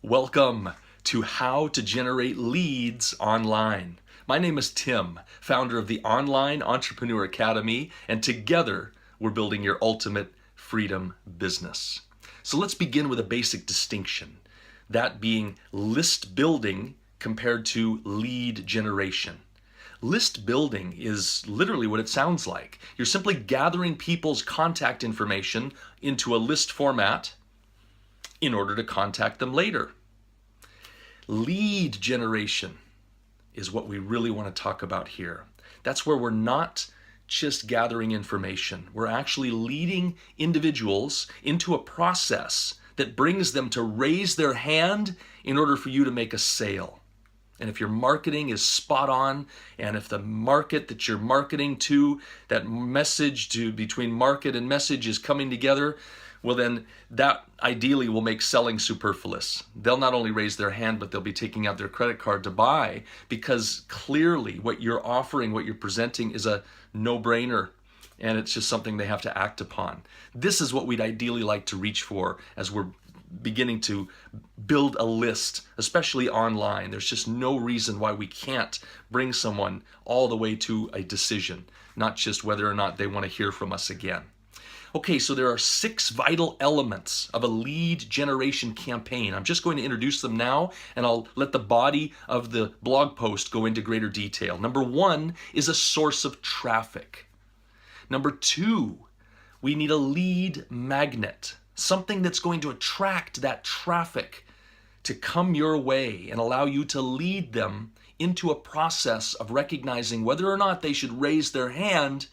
Welcome to How to Generate Leads Online. My name is Tim, founder of the Online Entrepreneur Academy, and together we're building your ultimate freedom business. So let's begin with a basic distinction, that being list building compared to lead generation. List building is literally what it sounds like. You're simply gathering people's contact information into a list format in order to contact them later. Lead generation is what we really want to talk about here. That's where we're not just gathering information. We're actually leading individuals into a process that brings them to raise their hand in order for you to make a sale. And if your marketing is spot on, and if the market that you're marketing to, that message to between market and message is coming together, well then that ideally will make selling superfluous. They'll not only raise their hand, but they'll be taking out their credit card to buy, because clearly what you're offering, what you're presenting is a no-brainer, and it's just something they have to act upon. This is what we'd ideally like to reach for as we're beginning to build a list, especially online. There's just no reason why we can't bring someone all the way to a decision, not just whether or not they want to hear from us again. Okay, so there are 6 vital elements of a lead generation campaign. I'm just going to introduce them now, and I'll let the body of the blog post go into greater detail. Number 1 is a source of traffic. Number 2, we need a lead magnet, something that's going to attract that traffic to come your way and allow you to lead them into a process of recognizing whether or not they should raise their hand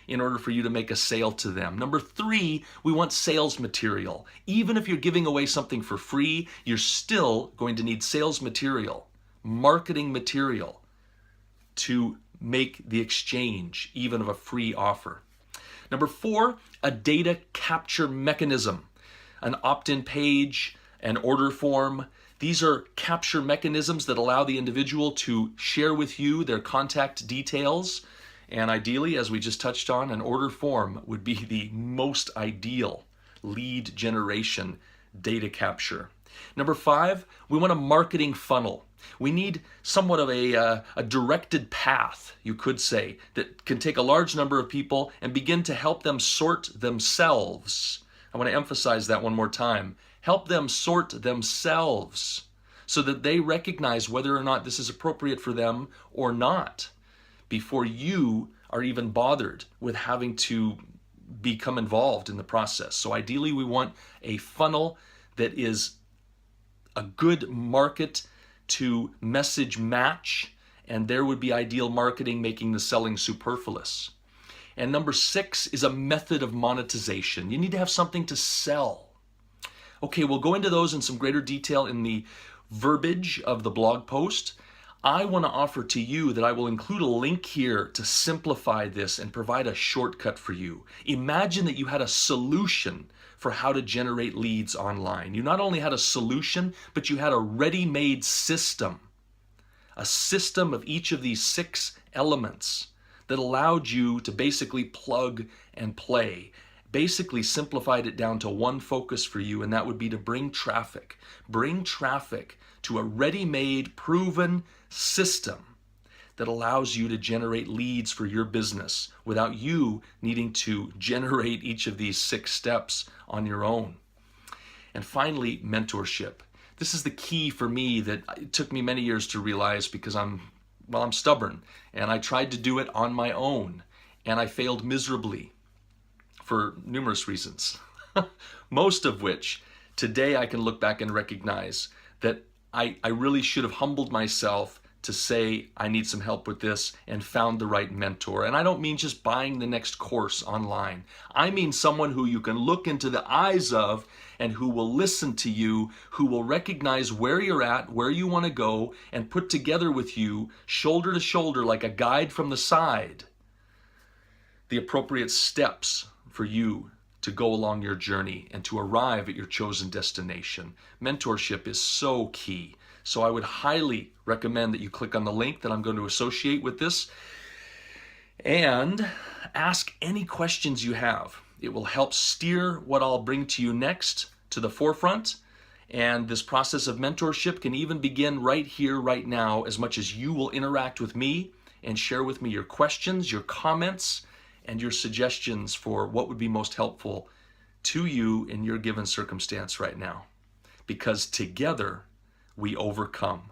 in order for you to make a sale to them. Number 3, we want sales material. Even if you're giving away something for free, you're still going to need sales material, marketing material to make the exchange even of a free offer. Number 4, a data capture mechanism, an opt-in page, an order form. These are capture mechanisms that allow the individual to share with you their contact details. And ideally, as we just touched on, an order form would be the most ideal lead generation data capture. Number 5, we want a marketing funnel. We need somewhat of a directed path, you could say, that can take a large number of people and begin to help them sort themselves. I want to emphasize that one more time. Help them sort themselves so that they recognize whether or not this is appropriate for them or not before you are even bothered with having to become involved in the process. So ideally, we want a funnel that is a good market to message match, and there would be ideal marketing making the selling superfluous. And number 6 is a method of monetization. You need to have something to sell. Okay, we'll go into those in some greater detail in the verbiage of the blog post. I want to offer to you that I will include a link here to simplify this and provide a shortcut for you. Imagine that you had a solution for how to generate leads online. You not only had a solution, but you had a ready-made system. A system of each of these 6 elements that allowed you to basically plug and play. Basically simplified it down to one focus for you, and that would be to bring traffic. Bring traffic to a ready-made, proven system that allows you to generate leads for your business without you needing to generate each of these 6 steps on your own. And finally, mentorship. This is the key for me that it took me many years to realize, because I'm stubborn, and I tried to do it on my own, and I failed miserably for numerous reasons. Most of which today I can look back and recognize that I really should have humbled myself to say I need some help with this and found the right mentor. And I don't mean just buying the next course online. I mean someone who you can look into the eyes of and who will listen to you, who will recognize where you're at, where you want to go, and put together with you, shoulder to shoulder, like a guide from the side, the appropriate steps for you to go along your journey and to arrive at your chosen destination. Mentorship is so key. So I would highly recommend that you click on the link that I'm going to associate with this and ask any questions you have. It will help steer what I'll bring to you next to the forefront, And this process of mentorship can even begin right here, right now, as much as you will interact with me and share with me your questions, your comments, and your suggestions for what would be most helpful to you in your given circumstance right now. Because together we overcome.